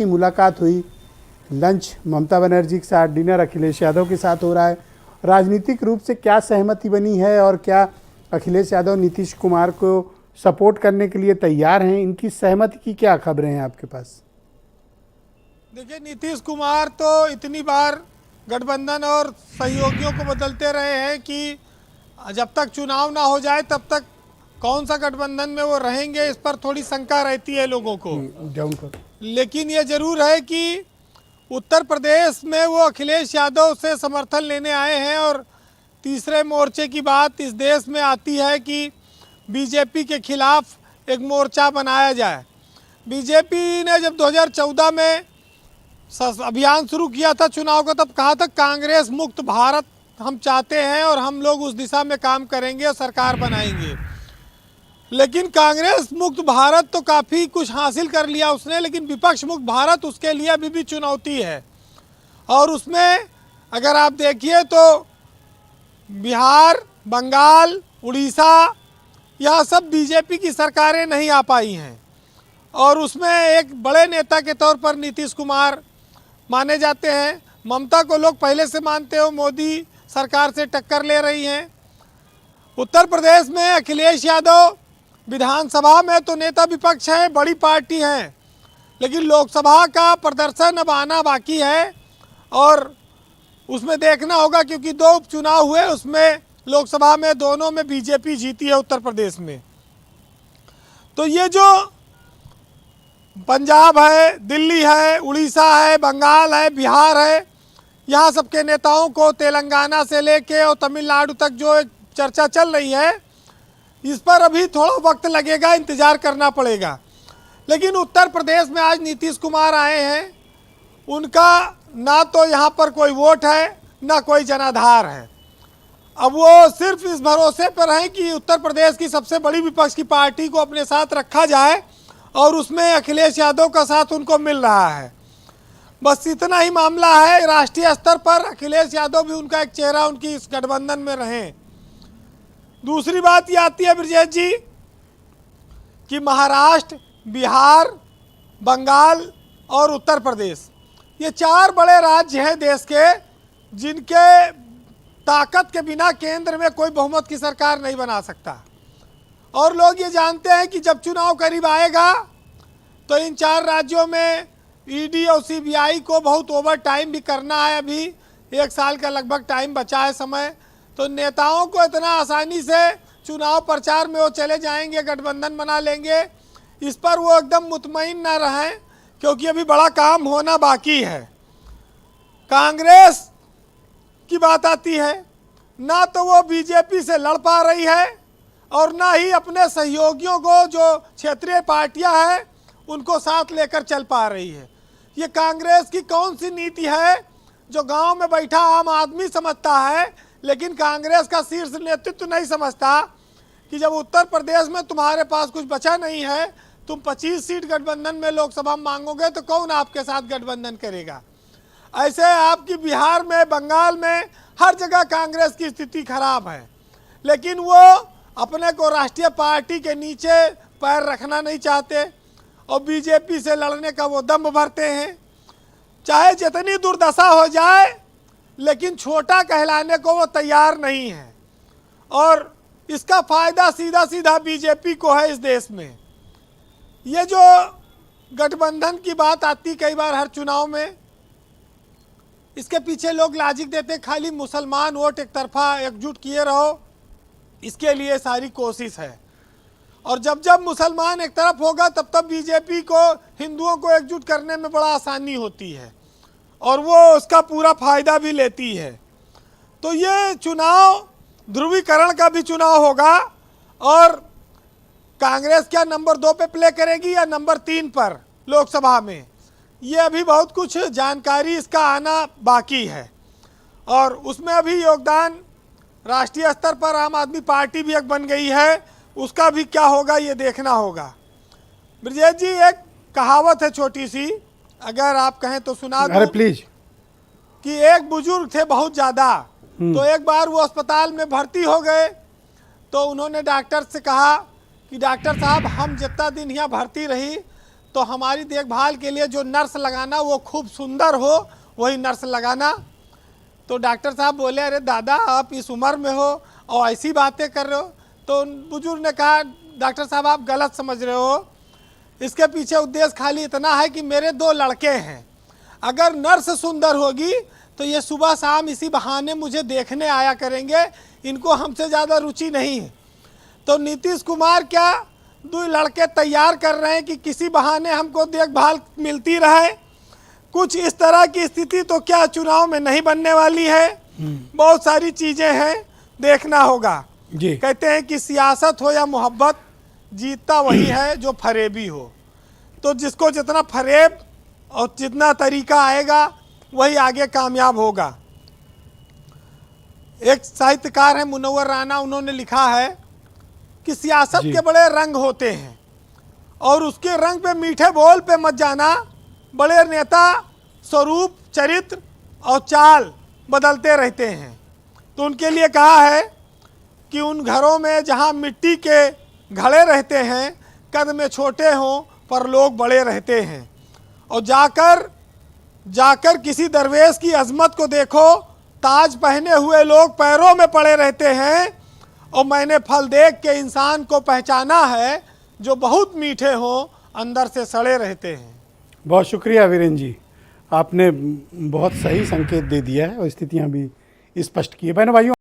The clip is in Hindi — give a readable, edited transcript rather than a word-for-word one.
की मुलाकात हुई, लंच ममता बनर्जी के साथ, डिनर अखिलेश यादव के साथ हो रहा है। राजनीतिक रूप से क्या सहमति बनी है और क्या अखिलेश यादव नीतीश कुमार को सपोर्ट करने के लिए तैयार हैं? इनकी सहमति की क्या खबरें हैं आपके पास? देखिए, नीतीश कुमार तो इतनी बार गठबंधन और सहयोगियों को बदलते रहे हैं कि जब तक चुनाव ना हो जाए तब तक कौन सा गठबंधन में वो रहेंगे, इस पर थोड़ी शंका रहती है लोगों को। डाउन कर। लेकिन ये जरूर है कि उत्तर प्रदेश में वो अखिलेश यादव से समर्थन लेने आए हैं और तीसरे मोर्चे की बात इस देश में आती है कि बीजेपी के खिलाफ एक मोर्चा बनाया जाए। बीजेपी ने जब 2014 में अभियान शुरू किया था चुनाव का, तब कहा था कांग्रेस मुक्त भारत हम चाहते हैं और हम लोग उस दिशा में काम करेंगे और सरकार बनाएंगे। लेकिन कांग्रेस मुक्त भारत तो काफ़ी कुछ हासिल कर लिया उसने, लेकिन विपक्ष मुक्त भारत उसके लिए अभी भी चुनौती है। और उसमें अगर आप देखिए तो बिहार, बंगाल, उड़ीसा, यह सब बीजेपी की सरकारें नहीं आ पाई हैं। और उसमें एक बड़े नेता के तौर पर नीतीश कुमार माने जाते हैं। ममता को लोग पहले से मानते हो, मोदी सरकार से टक्कर ले रही हैं। उत्तर प्रदेश में अखिलेश यादव विधानसभा में तो नेता विपक्ष है, बड़ी पार्टी है, लेकिन लोकसभा का प्रदर्शन अब आना बाकी है और उसमें देखना होगा, क्योंकि 2 उपचुनाव हुए, उसमें लोकसभा में दोनों में बीजेपी जीती है उत्तर प्रदेश में। तो ये जो पंजाब है, दिल्ली है, उड़ीसा है, बंगाल है, बिहार है, यहाँ सबके नेताओं को तेलंगाना से लेके और तमिलनाडु तक जो एक चर्चा चल रही है, इस पर अभी थोड़ा वक्त लगेगा, इंतज़ार करना पड़ेगा। लेकिन उत्तर प्रदेश में आज नीतीश कुमार आए हैं, उनका ना तो यहाँ पर कोई वोट है ना कोई जनाधार है। अब वो सिर्फ इस भरोसे पर हैं कि उत्तर प्रदेश की सबसे बड़ी विपक्ष की पार्टी को अपने साथ रखा जाए और उसमें अखिलेश यादव का साथ उनको मिल रहा है। बस इतना ही मामला है। राष्ट्रीय स्तर पर अखिलेश यादव भी उनका एक चेहरा उनकी इस गठबंधन में रहें। दूसरी बात ये आती है ब्रजेश जी कि महाराष्ट्र, बिहार, बंगाल और उत्तर प्रदेश, ये 4 बड़े राज्य हैं देश के, जिनके ताकत के बिना केंद्र में कोई बहुमत की सरकार नहीं बना सकता। और लोग ये जानते हैं कि जब चुनाव करीब आएगा तो इन 4 राज्यों में ईडी और सीबीआई को बहुत ओवर टाइम भी करना है। अभी 1 साल का लगभग टाइम बचा है समय। तो नेताओं को इतना आसानी से चुनाव प्रचार में वो चले जाएंगे, गठबंधन बना लेंगे, इस पर वो एकदम मुतमईन ना रहें, क्योंकि अभी बड़ा काम होना बाकी है। कांग्रेस की बात आती है, ना तो वो बीजेपी से लड़ पा रही है और ना ही अपने सहयोगियों को जो क्षेत्रीय पार्टियां हैं उनको साथ लेकर चल पा रही है। ये कांग्रेस की कौन सी नीति है जो गांव में बैठा आम आदमी समझता है, लेकिन कांग्रेस का शीर्ष नेतृत्व नहीं समझता कि जब उत्तर प्रदेश में तुम्हारे पास कुछ बचा नहीं है, तुम 25 सीट गठबंधन में लोकसभा में मांगोगे तो कौन आपके साथ गठबंधन करेगा। ऐसे आपकी बिहार में, बंगाल में, हर जगह कांग्रेस की स्थिति खराब है, लेकिन वो अपने को राष्ट्रीय पार्टी के नीचे पैर रखना नहीं चाहते और बीजेपी से लड़ने का वो दम भरते हैं। चाहे जितनी दुर्दशा हो जाए, लेकिन छोटा कहलाने को वो तैयार नहीं है। और इसका फायदा सीधा सीधा बीजेपी को है इस देश में। ये जो गठबंधन की बात आती कई बार हर चुनाव में, इसके पीछे लोग लॉजिक देते खाली मुसलमान वोट एक तरफा एकजुट किए रहो, इसके लिए सारी कोशिश है। और जब जब मुसलमान एक तरफ होगा तब तब बीजेपी को हिंदुओं को एकजुट करने में बड़ा आसानी होती है और वो उसका पूरा फायदा भी लेती है। तो ये चुनाव ध्रुवीकरण का भी चुनाव होगा और कांग्रेस क्या नंबर 2 पे प्ले करेगी या नंबर 3 पर लोकसभा में, ये अभी बहुत कुछ जानकारी इसका आना बाकी है। और उसमें अभी योगदान राष्ट्रीय स्तर पर आम आदमी पार्टी भी एक बन गई है, उसका भी क्या होगा ये देखना होगा। ब्रजेश जी, एक कहावत है छोटी सी, अगर आप कहें तो सुना दूं। अरे प्लीज। कि एक बुजुर्ग थे बहुत ज़्यादा, तो एक बार वो अस्पताल में भर्ती हो गए तो उन्होंने डॉक्टर से कहा कि डॉक्टर साहब, हम जितना दिन यहाँ भर्ती रही तो हमारी देखभाल के लिए जो नर्स लगाना वो खूब सुंदर हो, वही नर्स लगाना। तो डॉक्टर साहब बोले, अरे दादा आप इस उम्र में हो और ऐसी बातें कर रहे हो। तो बुजुर्ग ने कहा, डॉक्टर साहब आप गलत समझ रहे हो, इसके पीछे उद्देश्य खाली इतना है कि मेरे 2 लड़के हैं, अगर नर्स सुंदर होगी तो ये सुबह शाम इसी बहाने मुझे देखने आया करेंगे, इनको हमसे ज़्यादा रुचि नहीं है। तो नीतीश कुमार क्या 2 लड़के तैयार कर रहे हैं कि किसी बहाने हमको देखभाल मिलती रहे। कुछ इस तरह की स्थिति तो क्या चुनाव में नहीं बनने वाली है। बहुत सारी चीज़ें हैं, देखना होगा जी। कहते हैं कि सियासत हो या मोहब्बत, जीतता वही है जो फरेबी हो। तो जिसको जितना फरेब और जितना तरीका आएगा वही आगे कामयाब होगा। एक साहित्यकार है मुनव्वर राना, उन्होंने लिखा है कि सियासत के बड़े रंग होते हैं और उसके रंग पे मीठे बोल पे मत जाना, बड़े नेता स्वरूप चरित्र और चाल बदलते रहते हैं। तो उनके लिए कहा है कि उन घरों में जहाँ मिट्टी के घड़े रहते हैं, कद में छोटे हों पर लोग बड़े रहते हैं। और जाकर किसी दरवेश की अजमत को देखो, ताज पहने हुए लोग पैरों में पड़े रहते हैं। और मैंने फल देख के इंसान को पहचाना है, जो बहुत मीठे हों अंदर से सड़े रहते हैं। बहुत शुक्रिया वीरेंद्र जी, आपने बहुत सही संकेत दे दिया है और स्थितियां भी स्पष्ट की है। बहनों भाइयों,